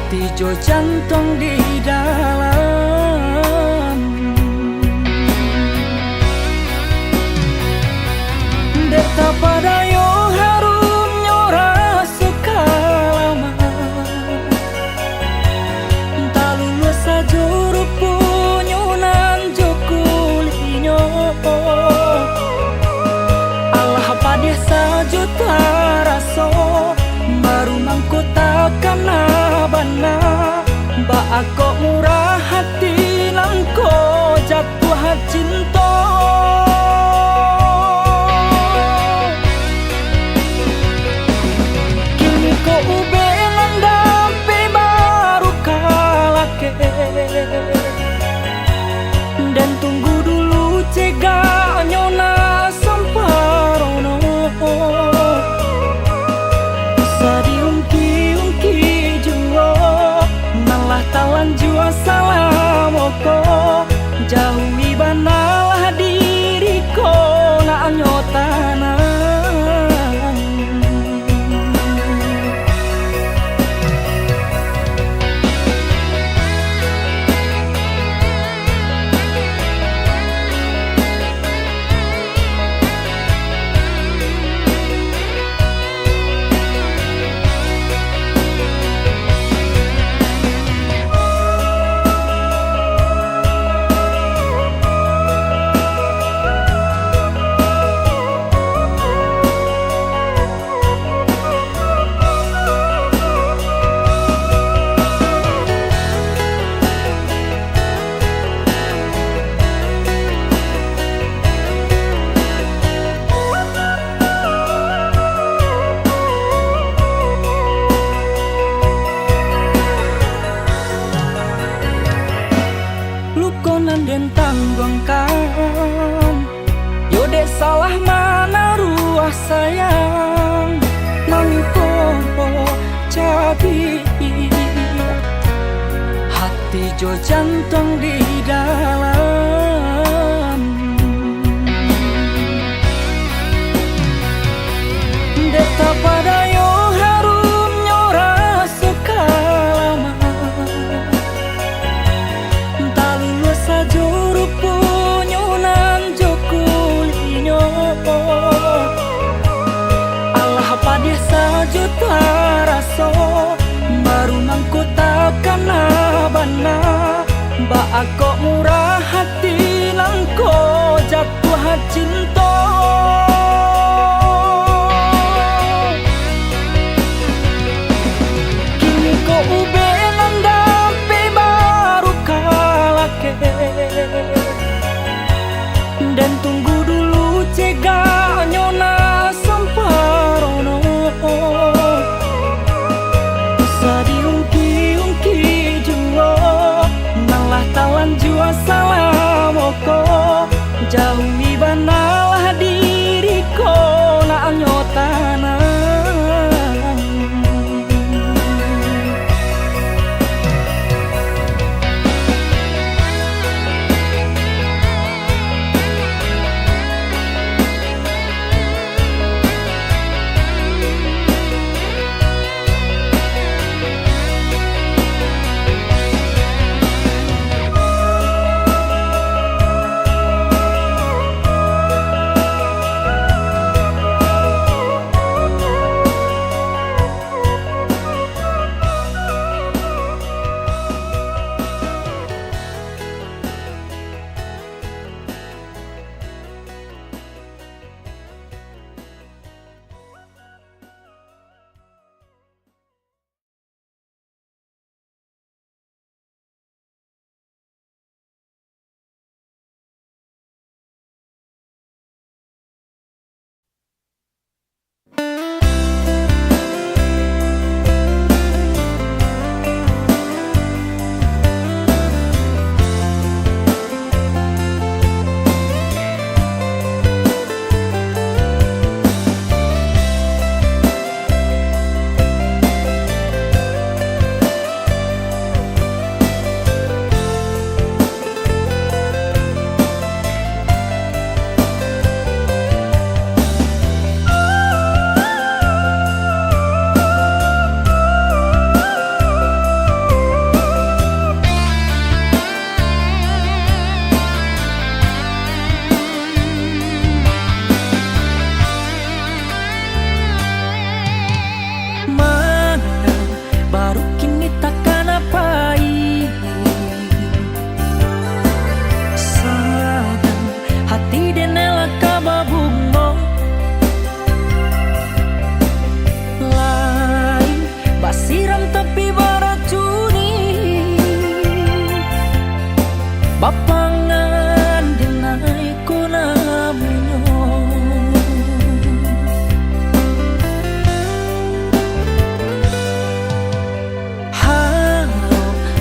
hati jo jantung di dalam. Deta pada yo harum nyora suka lama, tak lulus sajuru punyunan jo kulinyo. Allah padeh sajuta raso, baru mangku takkan abana. Ba aku murah hati langko jatuh cinta. Kini ko ube landampi baru kalake, dan tunggu dulu cegah nyona samparono. Sadiungki-ungki jua nalah talan jua salamoko, jauhi banalah diriku nak nyotana. Den tangguangkan yo dek salah mana ruah sayang mangko jadi hati jo jantung di dalam. Deta pada yo harum nyora suka lama, sajuru punyunan jo kulinyo. Allah padeh sajuta raso, baru mangku takkan abana. Ba aku murah hati langko jatuh cinta. Kini ko ube landampi baru kalake, dan tunggu dulu cegah nyona samparono. Sadiungki-ungki jua nalah talan jua salamoko, jauhi banalah diriku pangan denai ko namunyo.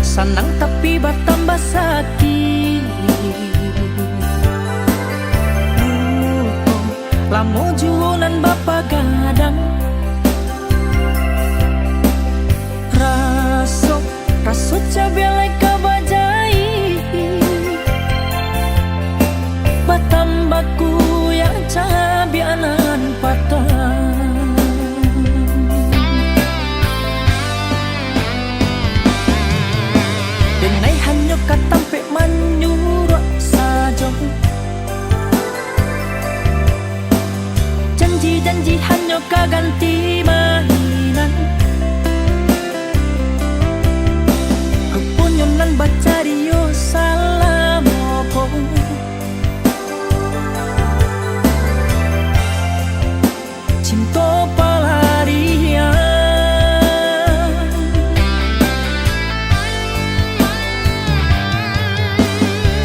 Sanang tapi bertambah sakit. Lamo jualan bapa gadang. Rasuk cabelai kabajai. Batambaku yang cabianan patah. Denai hanyo katampe manyurok saja. Janji-janji hanyo kaganti mainan. Kepunyonan bacario salamopo. Cinta palarian.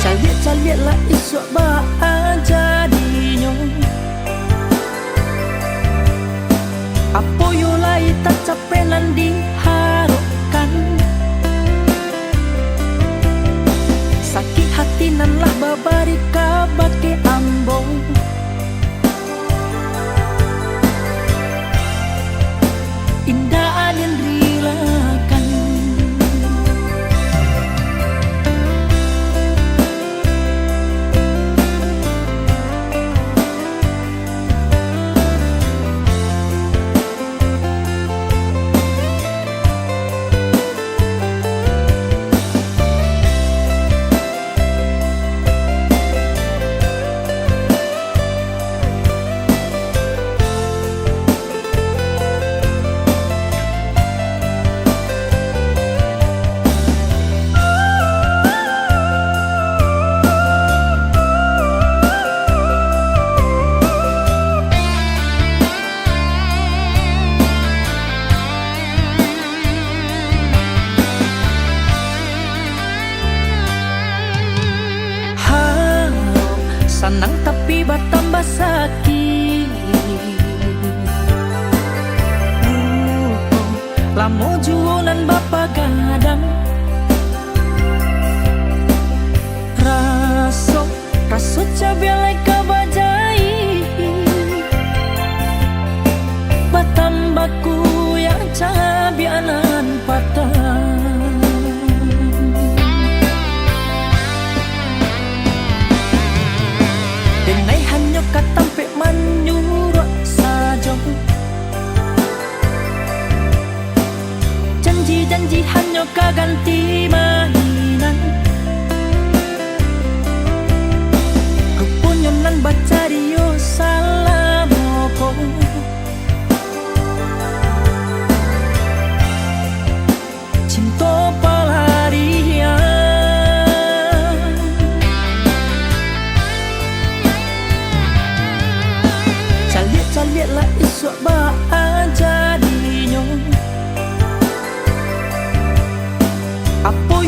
Caliat-caliatlah isok ba jadinya. Apo yulai tak capenan diharapkan. Sakit hati nan lah babari kabake ambong. Indah anin rilakan. Sanang tapi bertambah sakit. Lamo jualan bapa gadang. Rasuk cabelai kabajai. Batambaku yang cabianan patah. Denai hanyo katampe manyurok saja. Janji-janji hanyo kaganti mainan. Kepunyonan bacario salamopo. Cinta palarian. Caliat-caliatlah isok ba jadinya. Apo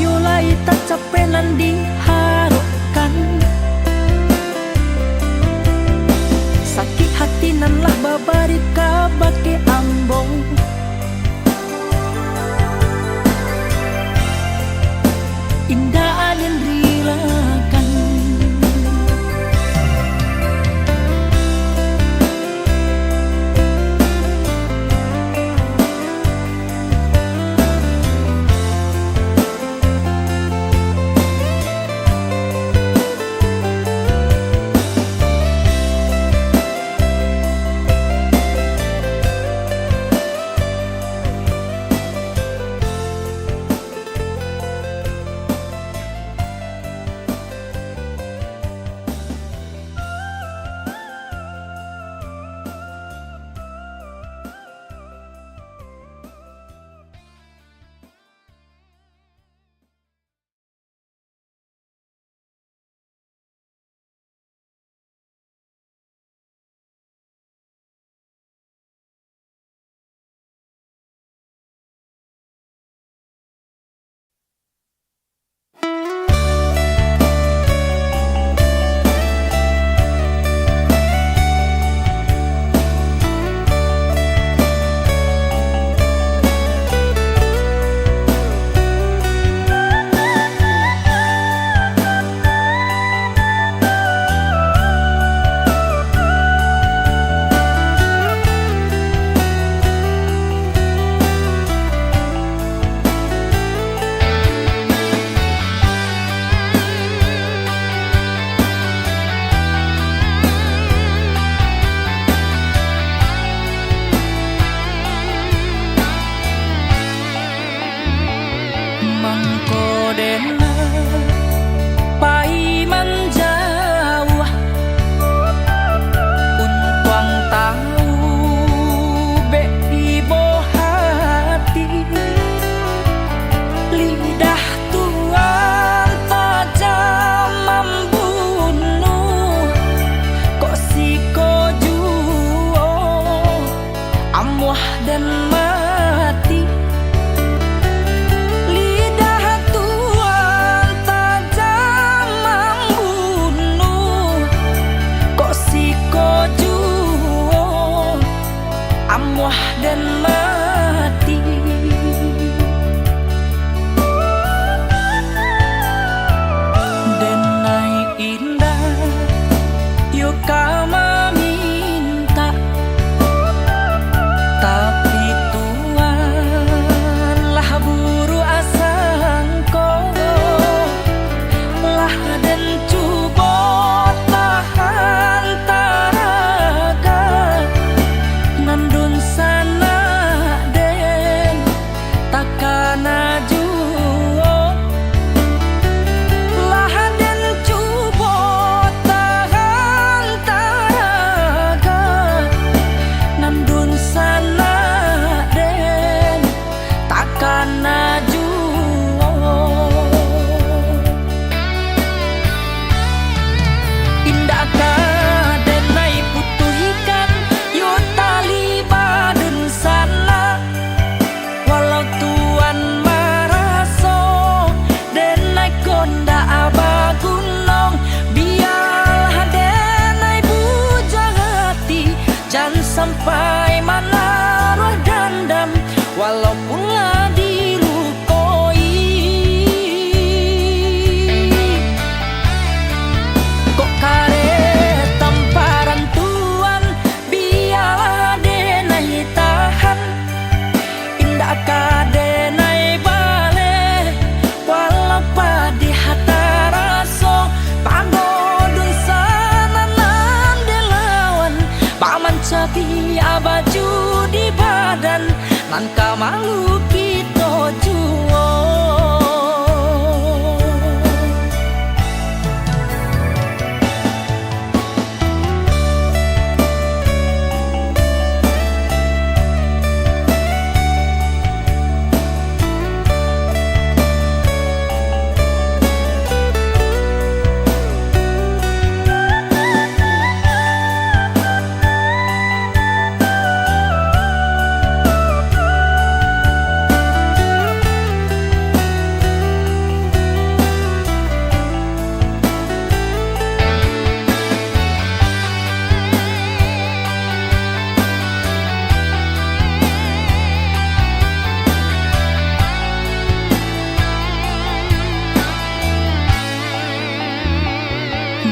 capi baju di badan nan kamalu kita juo.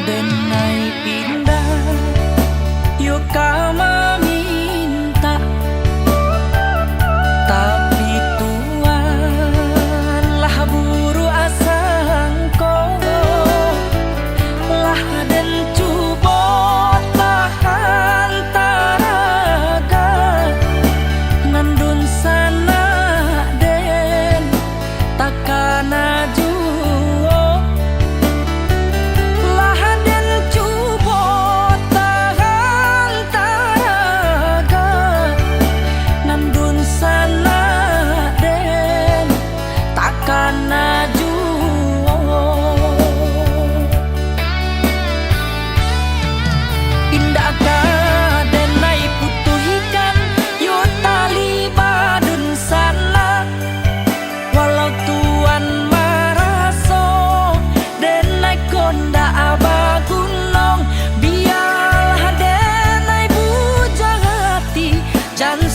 Denai indah, yuk kama minta, tapi Tuhan lah buru asangko, lah dan cuba tahan taraga, nandun sana den takkan aju.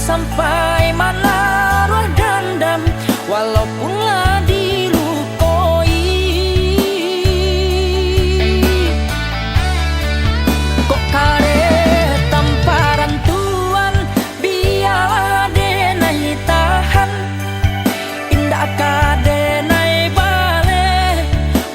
Sampai mana roh dendam walaupun lah dilukoi. Kok kare tamparan Tuhan biarlah denai tahan. Indah kadenai bale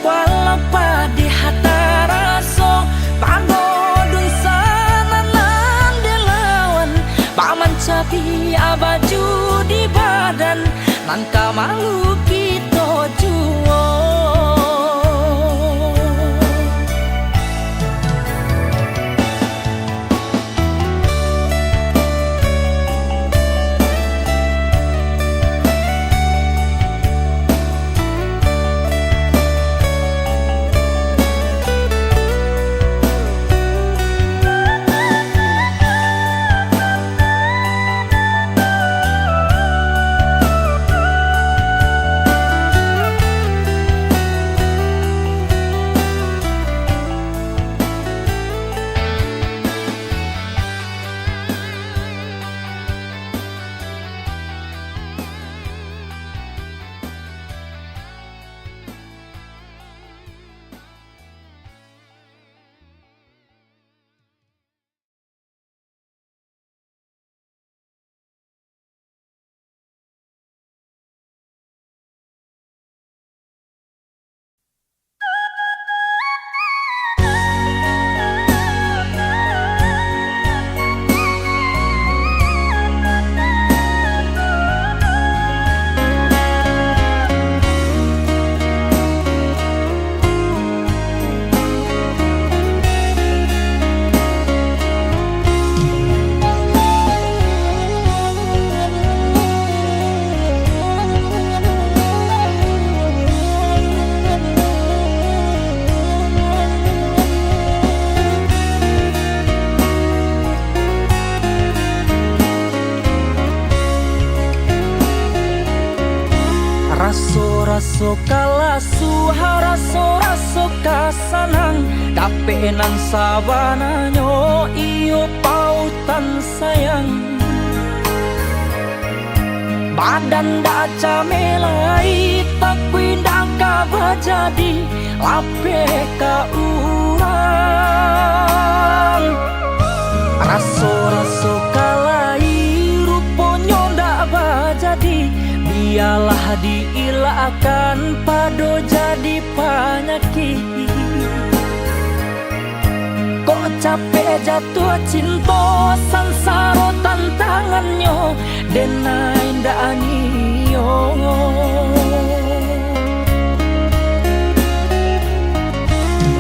walau padi hata raso pagodun sana nan delawan paman capi baju di badan nan kamalu kita juo. Raso kalasuha raso kasanang dapenan sabananyo iyo pautan sayang. Badan da camelai takwi da kabajadi lape ka urang. Raso kalai ruponyo da bajadi biarlah diilahkan pado jadi penyakit. Kok capek capek jatuh cinta sansaro tantangannya denai ndak anio.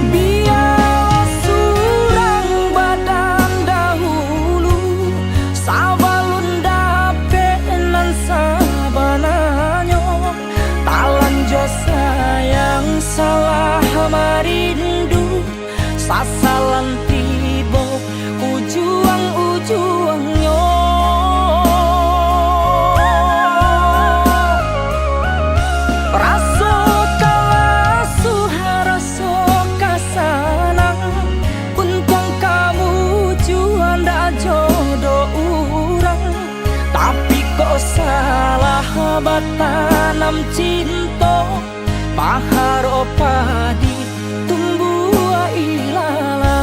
Biar surang badan dahulu sabalun dapet nan sabananyo talanjo sayang salah marindu sasalan tiba ujuang-ujuangnya. Raso kalasu haraso kasanang untung kamu juan dak jodoh urang tapi kok salah batanam cinta pahar opadi tumbuh ilalang.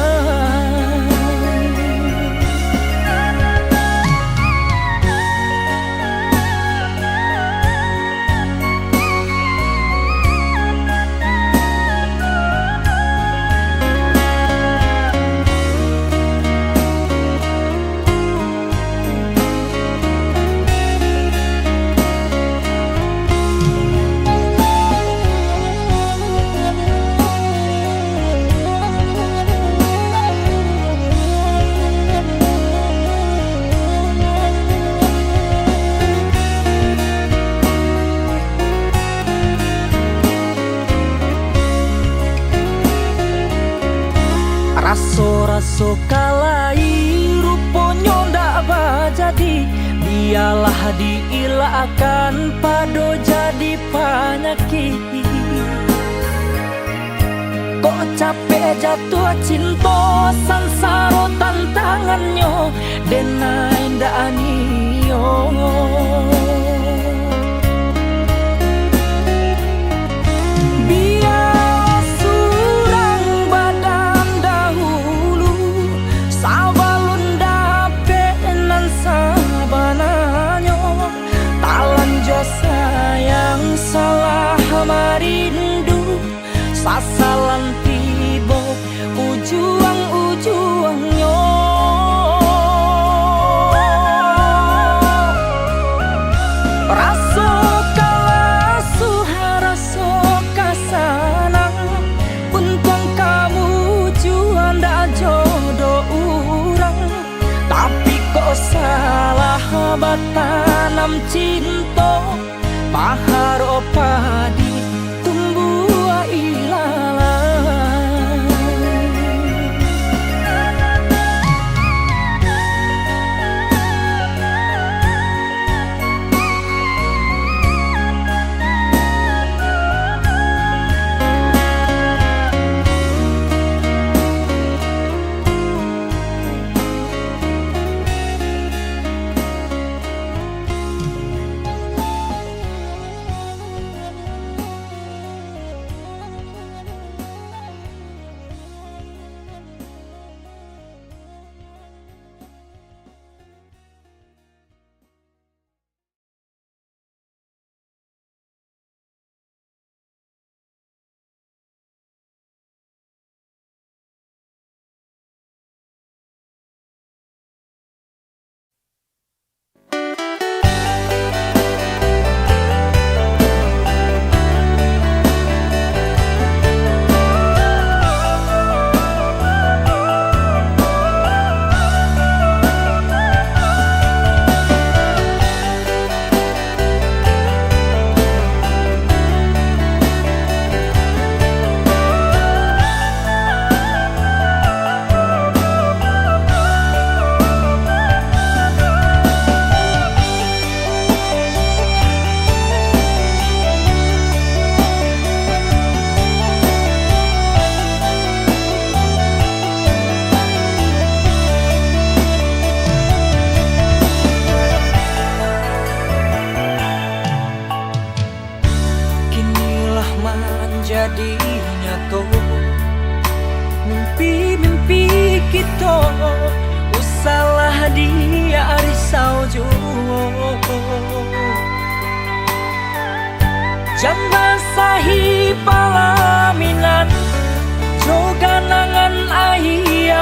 Raso-raso kalai ruponya ndak bajadi biarlah diilahkan pado jadi penyakit. Kok capek jatuh cinta sansaro tantangannya denai ndak anio. Sayang salah marindu sasalan tiba ujuang-ujuangnya. Raso kalasu haraso kasanang untung kamu juan dak jodoh urang tapi kok salah batanam cinta pahar opadi tumbuh ilalang.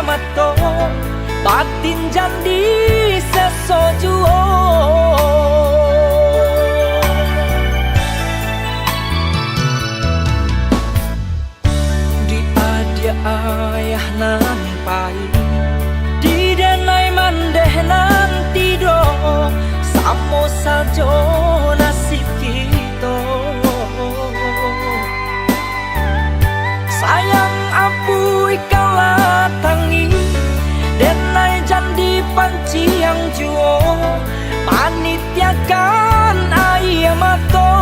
mato batin jandi sesojuo. Di adia ayah nampai di denai mandeh nanti do samo sajo nasib kita. Sayang apui kala tangi denai jandi panci yang juo panitiakan ayah mato.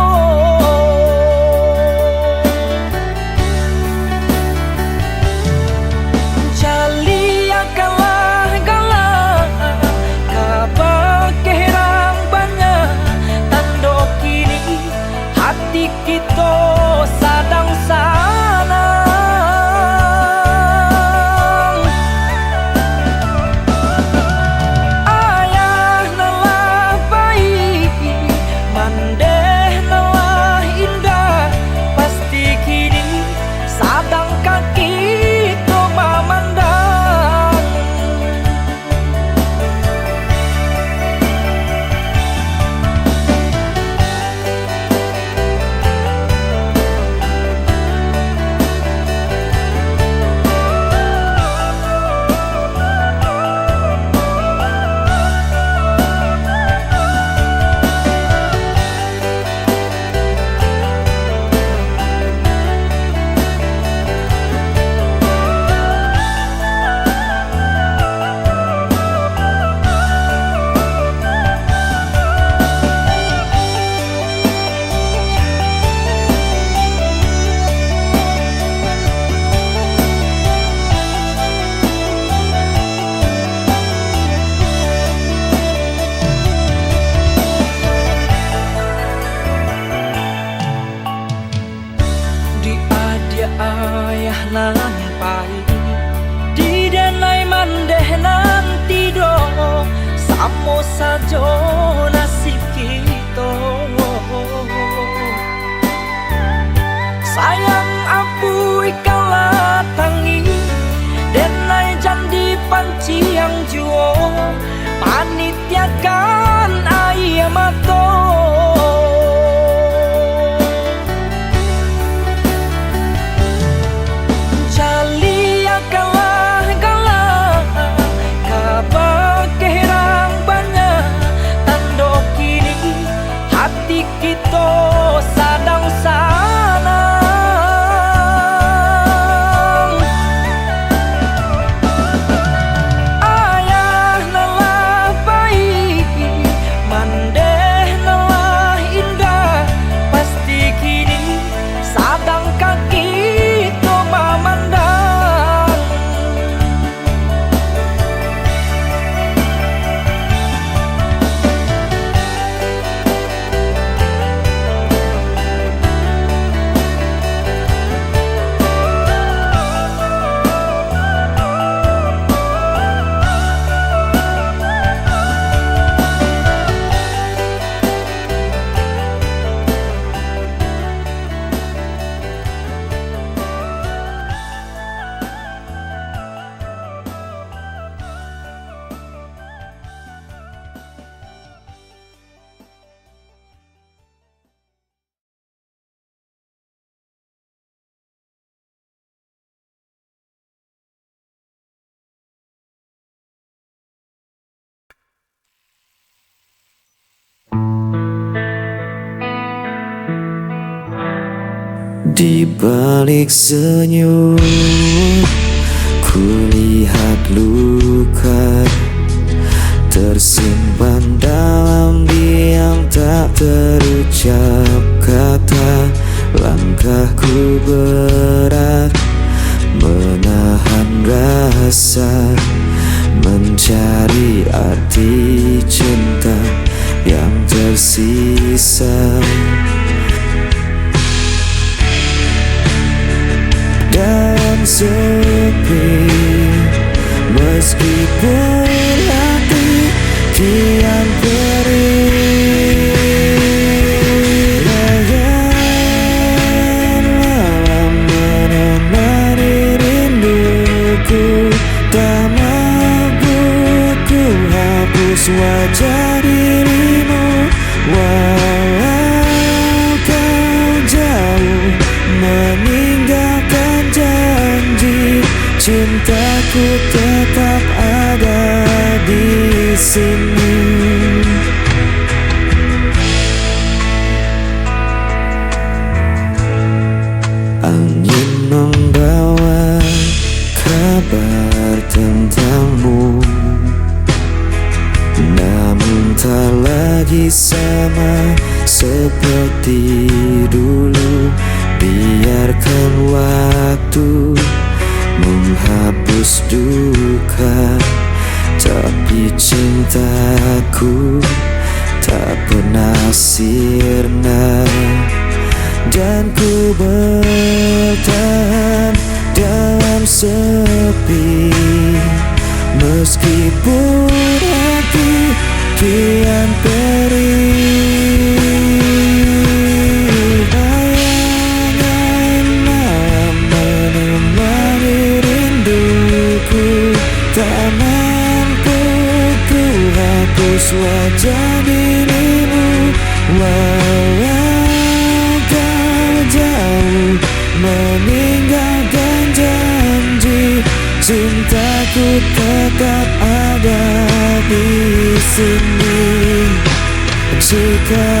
Jalia kalah galah kabar keherang banyak tando kini hati kita sadang sana. Ayah nampai di denai mandeh nanti do samo sajo nasib kita. Sayang apui kala tangi denai jandi panci yang juo panitiakan ayah mato. Kita sadang sana. Ayah nalah baik mandeh nalah indah pasti kini sadang kaki to mamandang. Di balik senyum kulihat luka tersimpan dalam diam tak terucap kata. Langkahku berat menahan rasa mencari arti cinta yang tersisa. Dan sepi meskipun hati kian perih, malam menemani rinduku tak mampu ku hapus wajah dirimu. Walau kau jauh meninggalkan janji, cintaku tetap ada di sini. Angin membawa kabar tentangmu, namun tak lagi sama seperti dulu. Biarkan waktu menghapus duka, tapi cintaku tak pernah sirna. Dan ku bertahan dalam sepi, meskipun hati kian perih. Bayangan malam menemani rinduku, tak mampu ku hapus wajah dirimu. Walau kau jauh meninggalkan janji, cintaku tetap ada di sini. Jika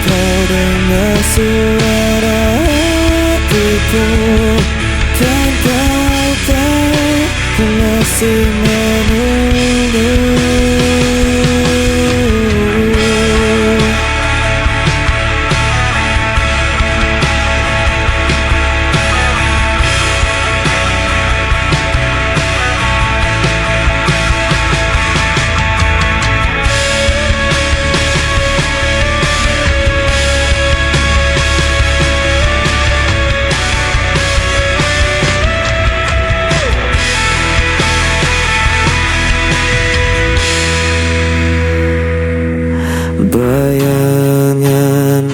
kau dengar suara hatiku, kan kau tahu ku masih menunggu. Bayangan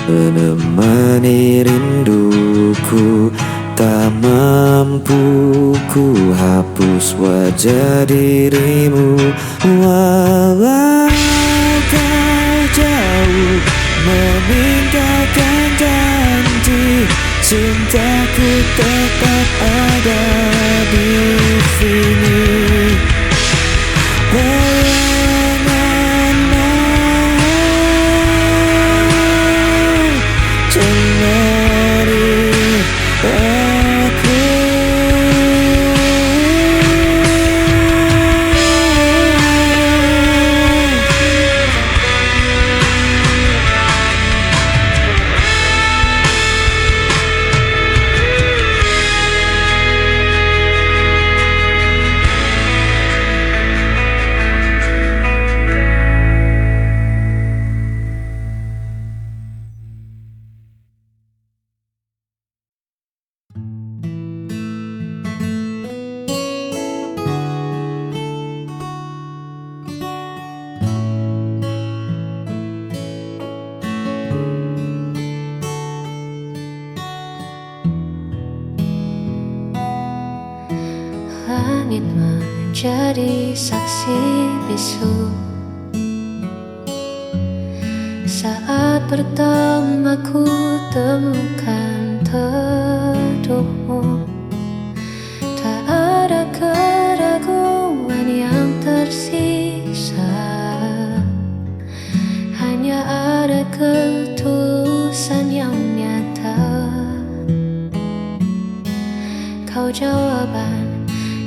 menemani rinduku, tak mampu ku hapus wajah dirimu. Walau kau jauh meninggalkan janji, cintaku tetap ada di sini. Langit menjadi saksi bisu saat pertama ku temukan teduhmu. Tak ada keraguan yang tersisa, hanya ada ketulusan yang nyata. Kau jawaban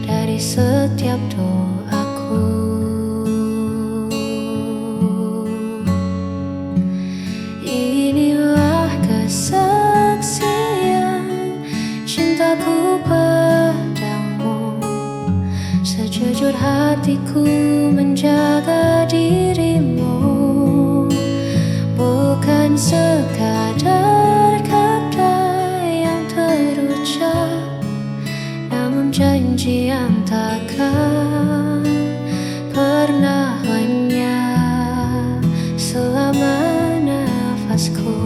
dari setiap doaku. Inilah kesaksian cintaku padamu. Sejujur hatiku menjaga dirimu, bukan sekadar kata yang terucap, namun janji yang takkan pernah lenyap. Selama nafasku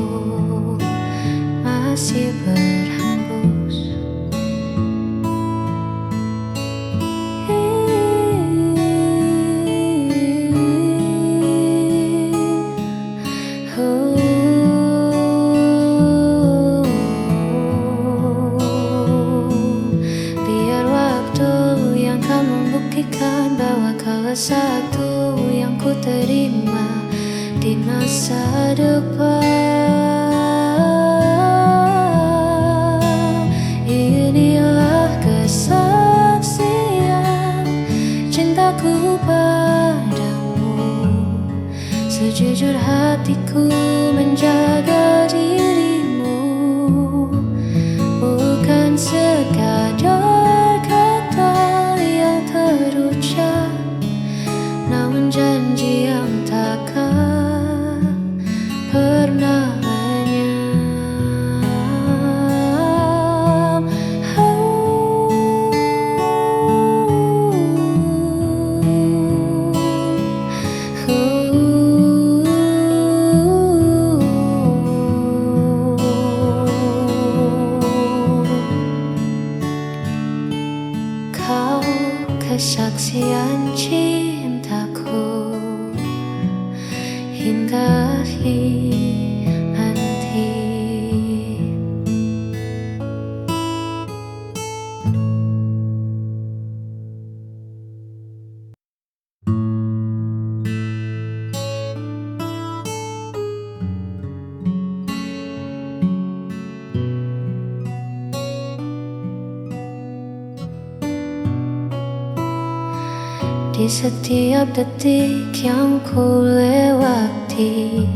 masih berhembus, satu yang ku terima di masa depan. Inilah kesaksian cintaku padamu. Sejujur hatiku menjaga dirimu, bukan sekadar kata yang terucap, namun janji yang takkan pernah lenyap. Kau kesaksian cintaku hingga nanti. Di setiap detik yang ku lewati,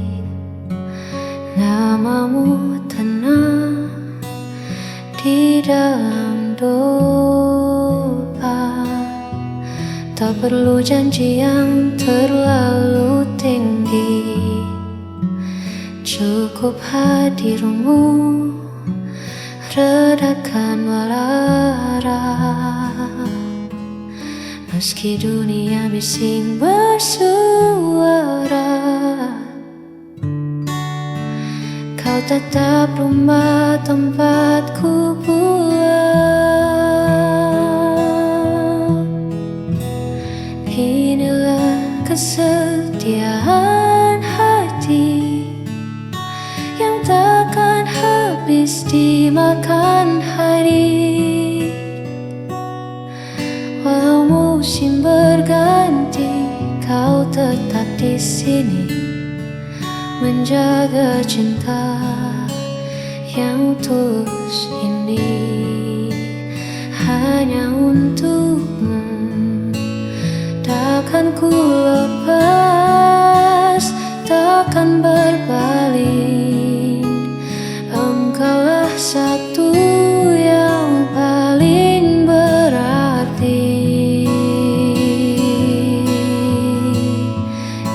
namamu tenang di dalam doa. Tak perlu janji yang terlalu tinggi, cukup hadirmu redakan lara. Meski dunia bising bersuara, kau tetap rumah tempatku pulang. Inilah kesetiaan hati yang takkan habis dimakan hari. Walau musim berganti, kau tetap di sini menjaga cinta yang tulus ini hanya untukmu. Takkan ku lepas, takkan berpaling. Engkaulah satu yang paling berarti.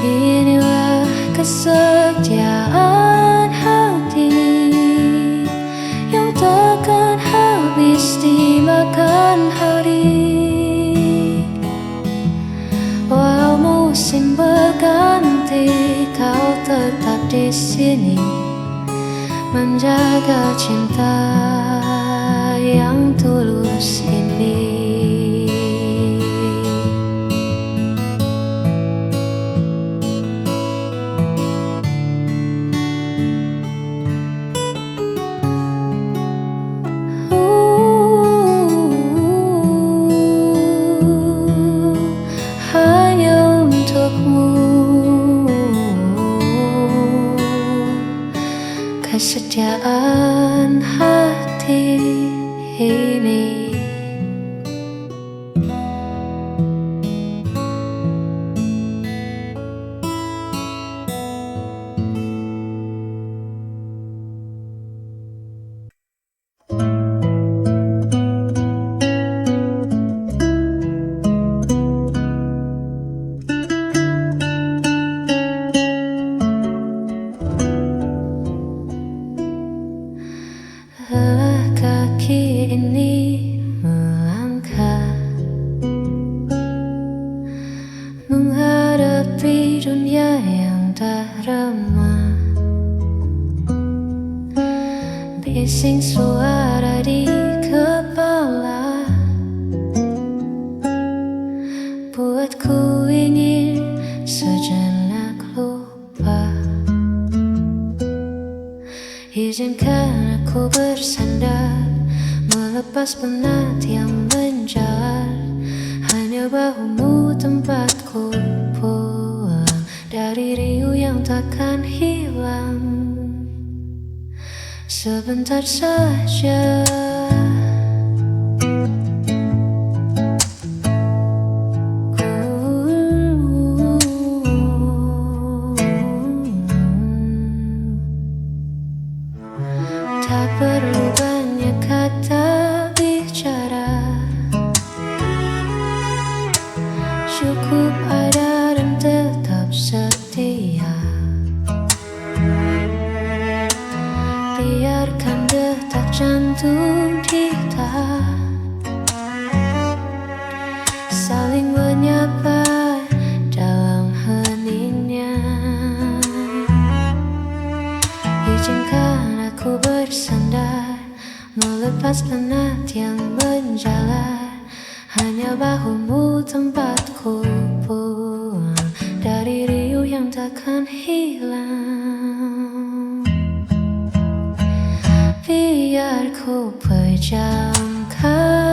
Inilah kesetiaan hati yang takkan habis dimakan hari. Walau musim berganti, kau tetap di sini menjaga cinta yang tulus ini. Hanya untukmu, kesetiaan hati ini. Lelah kaki ini melangkah menghadapi dunia yang tak ramah. Bising suara di kepala buatku ingin sejenak lupa. Izinkan aku bersandar, melepas penat yang menjalar. Hanya bahumu tempatku pulang dari riuh yang takkan hilang. Sebentar saja tak perlu banyak kata bicara, cukup ada dan tetap setia. Biarkan detak jantung kita saling menyapa dalam heningnya. Izinkan aku bersandar, melepas penat yang menjalar. Hanya bahumu tempatku pulang dari riuh yang takkan hilang. Biar ku pejamkan